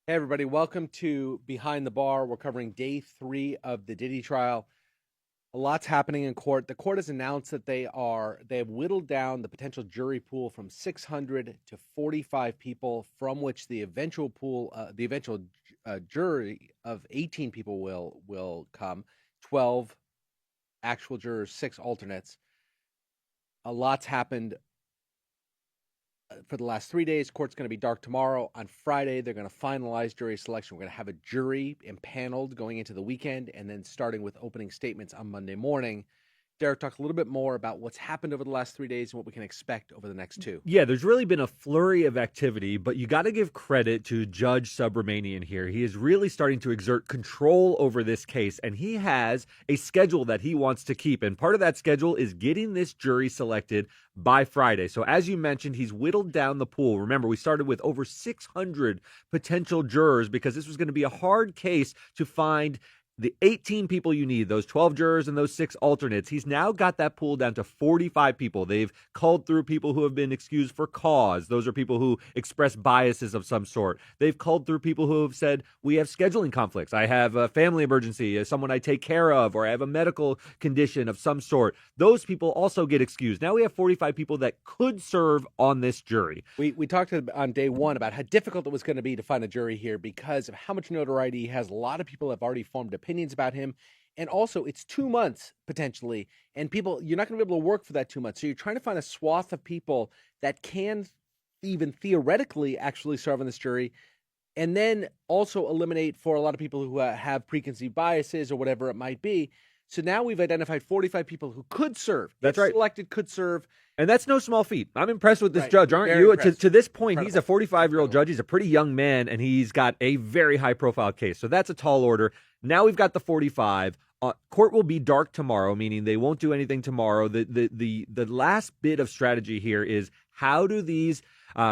Hey, everybody, welcome to Behind the Bar. We're covering day 3 of the Diddy trial. A lot's happening in court. The court has announced that they have whittled down the potential jury pool from 600 to 45 people, from which the eventual jury of 18 people will come, 12 actual jurors, 6 alternates. A lot's happened for the last 3 days. Court's going to be dark tomorrow. On Friday, they're going to finalize jury selection. We're going to have a jury impaneled going into the weekend, and then starting with opening statements on Monday morning. Derek, talk a little bit more about what's happened over the last 3 days and what we can expect over the next two. Yeah, there's really been a flurry of activity, but you got to give credit to Judge Subramanian here. He is really starting to exert control over this case, and he has a schedule that he wants to keep. And part of that schedule is getting this jury selected by Friday. So as you mentioned, he's whittled down the pool. Remember, we started with over 600 potential jurors because this was going to be a hard case to find the 18 people you need, those 12 jurors and those 6 alternates. He's now got that pool down to 45 people. They've culled through people who have been excused for cause. Those are people who express biases of some sort. They've culled through people who have said, we have scheduling conflicts. I have a family emergency, someone I take care of, or I have a medical condition of some sort. Those people also get excused. Now we have 45 people that could serve on this jury. We talked on day 1 about how difficult it was going to be to find a jury here because of how much notoriety he has. A lot of people have already formed opinions about him. And also, it's 2 months potentially. And you're not going to be able to work for that 2 months. So you're trying to find a swath of people that can even theoretically actually serve on this jury. And then also eliminate for a lot of people who have preconceived biases or whatever it might be. So now we've identified 45 people who could serve. That's right. Selected could serve. And that's no small feat. I'm impressed with this Right. judge, aren't Very you? impressed. To this point, Incredible. he's a 45-year-old judge. He's a pretty young man, and he's got a very high-profile case. So that's a tall order. Now we've got the 45. Court will be dark tomorrow, meaning they won't do anything tomorrow. The last bit of strategy here is how do these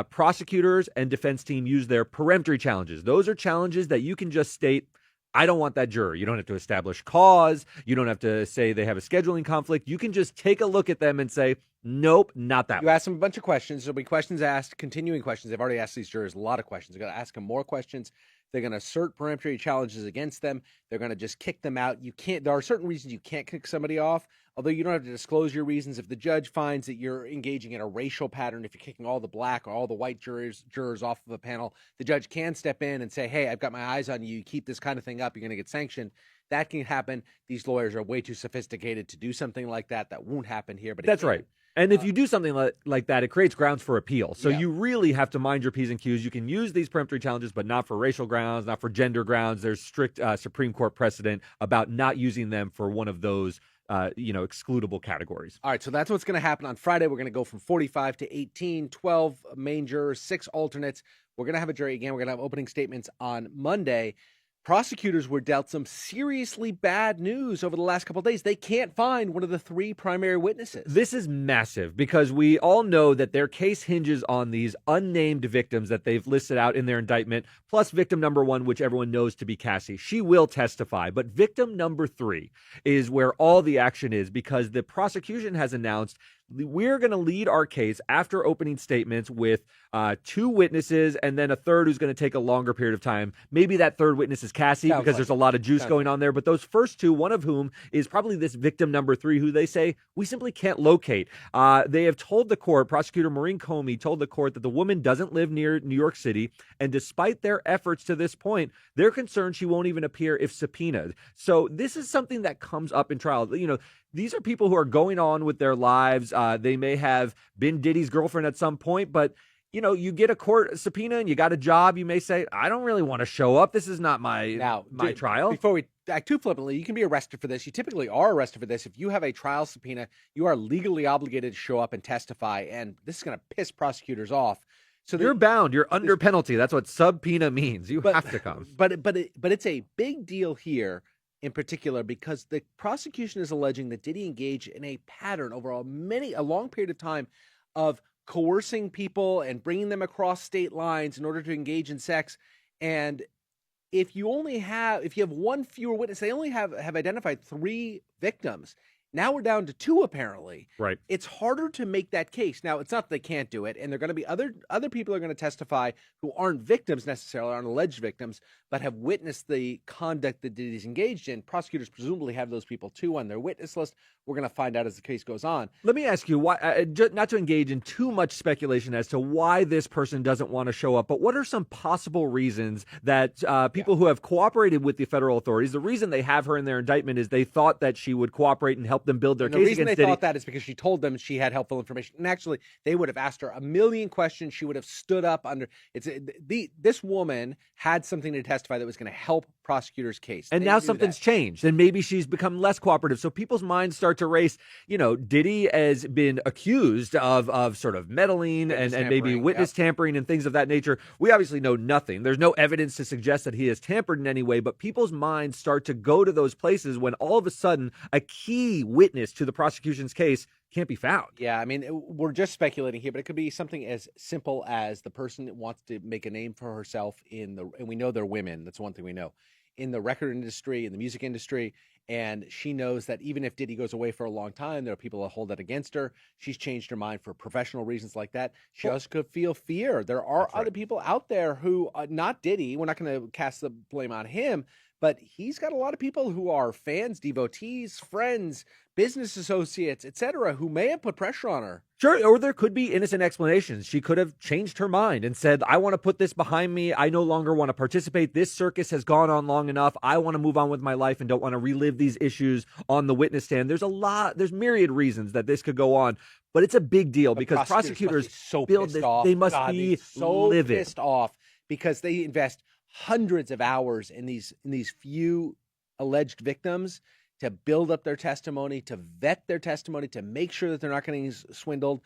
prosecutors and defense team use their peremptory challenges? Those are challenges that you can just state, I don't want that juror. You don't have to establish cause. You don't have to say they have a scheduling conflict. You can just take a look at them and say, nope, not that You one. ask them a bunch of questions. There'll be questions asked, continuing questions. They've already asked these jurors a lot of questions. They're going to ask them more questions. They're going to assert peremptory challenges against them. They're going to just kick them out. There are certain reasons you can't kick somebody off, although you don't have to disclose your reasons. If the judge finds that you're engaging in a racial pattern, if you're kicking all the black or all the white jurors off of a panel, the judge can step in and say, hey, I've got my eyes on you. You keep this kind of thing up, you're going to get sanctioned. That can happen. These lawyers are way too sophisticated to do something like that. That won't happen here. But That's right. And if you do something like that, it creates grounds for appeal. So Yeah. you really have to mind your P's and Q's. You can use these peremptory challenges, but not for racial grounds, not for gender grounds. There's strict Supreme Court precedent about not using them for one of those excludable categories. All right, so that's what's going to happen on Friday. We're going to go from 45 to 18, 12 main jurors, 6 alternates. We're going to have a jury again. We're going to have opening statements on Monday. Prosecutors were dealt some seriously bad news over the last couple of days. They can't find one of the 3 primary witnesses. This is massive because we all know that their case hinges on these unnamed victims that they've listed out in their indictment, plus victim number 1, which everyone knows to be Cassie. She will testify. But victim number 3 is where all the action is because the prosecution has announced we're going to lead our case after opening statements with 2 witnesses and then a third who's going to take a longer period of time. Maybe that third witness is Cassie because there's a lot of juice going on there. But those first 2, one of whom is probably this victim number 3, who they say we simply can't locate. They have told the court, prosecutor Maureen Comey told the court that the woman doesn't live near New York City. And despite their efforts to this point, they're concerned she won't even appear if subpoenaed. So this is something that comes up in trial. These are people who are going on with their lives. They may have been Diddy's girlfriend at some point, but you get a court subpoena and you got a job. You may say, I don't really want to show up. This is not my trial. Before we act too flippantly, you can be arrested for this. You typically are arrested for this. If you have a trial subpoena, you are legally obligated to show up and testify, and this is going to piss prosecutors off. So you're bound. You're under penalty. That's what subpoena means. You have to come. But it's a big deal here in particular because the prosecution is alleging that Diddy engaged in a pattern over a long period of time of coercing people and bringing them across state lines in order to engage in sex. And if you have one fewer witness, they only have identified 3 victims. Now we're down to 2 apparently. Right. It's harder to make that case. Now, it's not that they can't do it, and they're going to be other people are going to testify who aren't victims necessarily, aren't alleged victims, but have witnessed the conduct that Diddy's engaged in. Prosecutors presumably have those people too on their witness list. We're going to find out as the case goes on. Let me ask you, why, not to engage in too much speculation as to why this person doesn't want to show up, but what are some possible reasons that people who have cooperated with the federal authorities, the reason they have her in their indictment is they thought that she would cooperate and help them build their And case the reason against they Diddy. thought that is because she told them she had helpful information. And actually, they would have asked her a million questions. She would have stood up under this woman had something to testify that was going to help prosecutors' case. And now something's changed, and maybe she's become less cooperative. So people's minds start to race. You know, Diddy has been accused of sort of meddling and maybe witness tampering and things of that nature. We obviously know nothing. There's no evidence to suggest that he has tampered in any way, but people's minds start to go to those places when all of a sudden a key witness to the prosecution's case can't be found. Yeah, I mean, we're just speculating here, but it could be something as simple as the person that wants to make a name for herself and we know they're women. That's one thing we know. In the record industry, in the music industry, and she knows that even if Diddy goes away for a long time, there are people that hold that against her. She's changed her mind for professional reasons like that. She also could feel fear. There are other people out there who, not Diddy, we're not going to cast the blame on him, but he's got a lot of people who are fans, devotees, friends, business associates, etc., who may have put pressure on her. Sure, or there could be innocent explanations. She could have changed her mind and said, I want to put this behind me. I no longer want to participate. This circus has gone on long enough. I want to move on with my life and don't want to relive these issues on the witness stand. There's myriad reasons that this could go on, but it's a big deal because prosecutors build this. They must be so livid. Pissed off because they invest hundreds of hours in these few alleged victims to build up their testimony, to vet their testimony, to make sure that they're not getting swindled,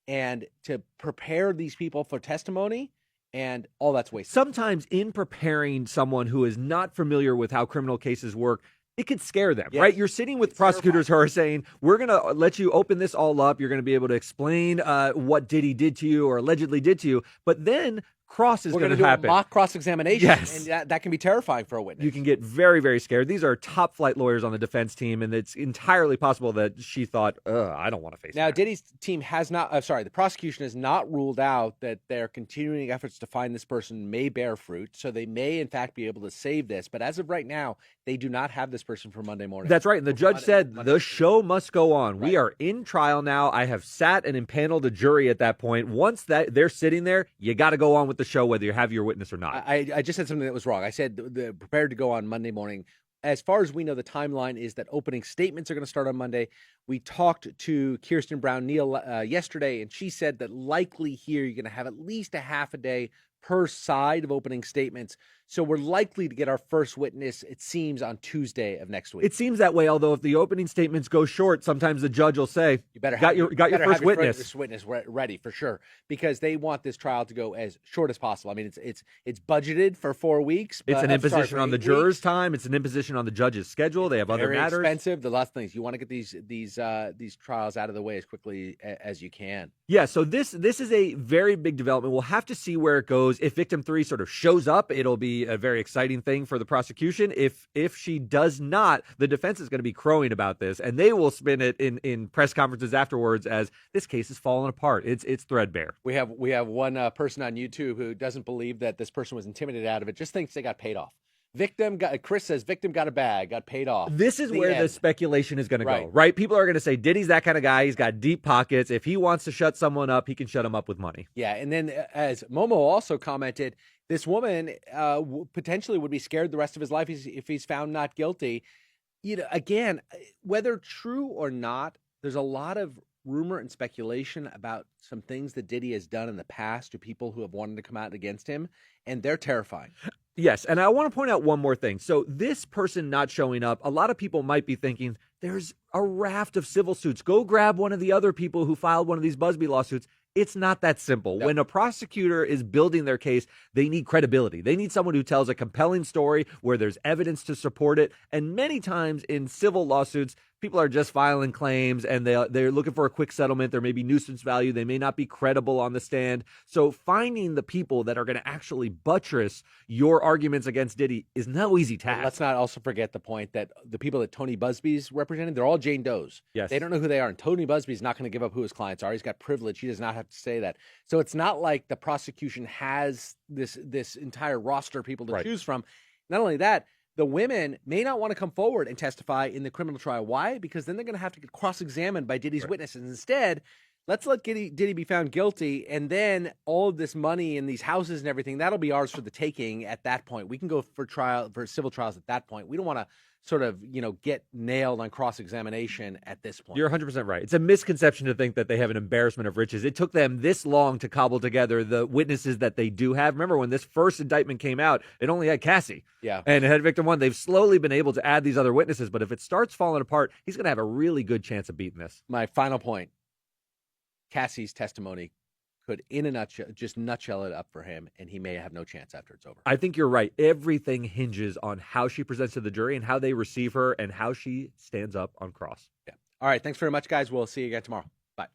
and to prepare these people for testimony, and all that's wasted. Sometimes in preparing someone who is not familiar with how criminal cases work, it could scare them, right? You're sitting with prosecutors who are saying, we're going to let you open this all up. You're going to be able to explain what Diddy did to you or allegedly did to you. But then cross is going to happen. Mock cross-examination, yes. And that can be terrifying for a witness. You can get very, very scared. These are top flight lawyers on the defense team, and it's entirely possible that she thought, I don't want to face now, that. Diddy's team has not, the prosecution has not ruled out that their continuing efforts to find this person may bear fruit, so they may, in fact, be able to save this. But as of right now, they do not have this person for Monday morning. That's right, and the judge said the show must go on. Right. We are in trial now. I have sat and impaneled a jury at that point. Once that they're sitting there, you got to go on with the show, whether you have your witness or not. I just said something that was wrong. I said they're prepared to go on Monday morning. As far as we know, the timeline is that opening statements are going to start on Monday. We talked to Kirsten Brown Neal yesterday, and she said that likely here you're going to have at least a half a day per side of opening statements. So we're likely to get our first witness, it seems, on Tuesday of next week. It seems that way, although if the opening statements go short, sometimes the judge will say, you better have your first witness ready for sure, because they want this trial to go as short as possible. I mean, it's budgeted for 4 weeks. It's an imposition on the jurors' time. It's an imposition on the judge's schedule. They have other matters. Very expensive. The last things you want to get these trials out of the way as quickly as you can. Yeah. So this is a very big development. We'll have to see where it goes. If victim 3 sort of shows up, it'll be a very exciting thing for the prosecution. If she does not, the defense is going to be crowing about this, and they will spin it in press conferences afterwards as this case is falling apart. It's threadbare. We have one person on YouTube who doesn't believe that this person was intimidated out of it, just thinks they got paid off. Chris says victim got a bag, got paid off. This is where the speculation is going to go, right? People are going to say Diddy's that kind of guy. He's got deep pockets. If he wants to shut someone up, he can shut them up with money. Yeah, and then as Momo also commented, this woman potentially would be scared the rest of his life if he's found not guilty. You know, again, whether true or not, there's a lot of rumor and speculation about some things that Diddy has done in the past to people who have wanted to come out against him, and they're terrifying. Yes, and I want to point out one more thing. So this person not showing up, a lot of people might be thinking, there's a raft of civil suits. Go grab one of the other people who filed one of these Busby lawsuits. It's not that simple. No. When a prosecutor is building their case, they need credibility. They need someone who tells a compelling story where there's evidence to support it. And many times in civil lawsuits, people are just filing claims and they're looking for a quick settlement. There may be nuisance value. They may not be credible on the stand. So finding the people that are going to actually buttress your arguments against Diddy is no easy task. And let's not also forget the point that the people that Tony Busby's representing, they're all Jane Does. Yes. They don't know who they are. And Tony Busby's not going to give up who his clients are. He's got privilege. He does not have to say that. So it's not like the prosecution has this entire roster of people to choose from. Not only that, the women may not want to come forward and testify in the criminal trial. Why? Because then they're going to have to get cross-examined by Diddy's witnesses. Instead, let's let Diddy be found guilty, and then all of this money and these houses and everything, that'll be ours for the taking at that point. We can go for civil trials at that point. We don't want to sort of, get nailed on cross-examination at this point. You're 100% right. It's a misconception to think that they have an embarrassment of riches. It took them this long to cobble together the witnesses that they do have. Remember, when this first indictment came out, it only had Cassie. Yeah. And it had victim one. They've slowly been able to add these other witnesses, but if it starts falling apart, he's going to have a really good chance of beating this. My final point, Cassie's testimony could, in a nutshell, just nutshell it up for him, and he may have no chance after it's over. I think you're right. Everything hinges on how she presents to the jury and how they receive her and how she stands up on cross. Yeah. All right. Thanks very much, guys. We'll see you again tomorrow. Bye.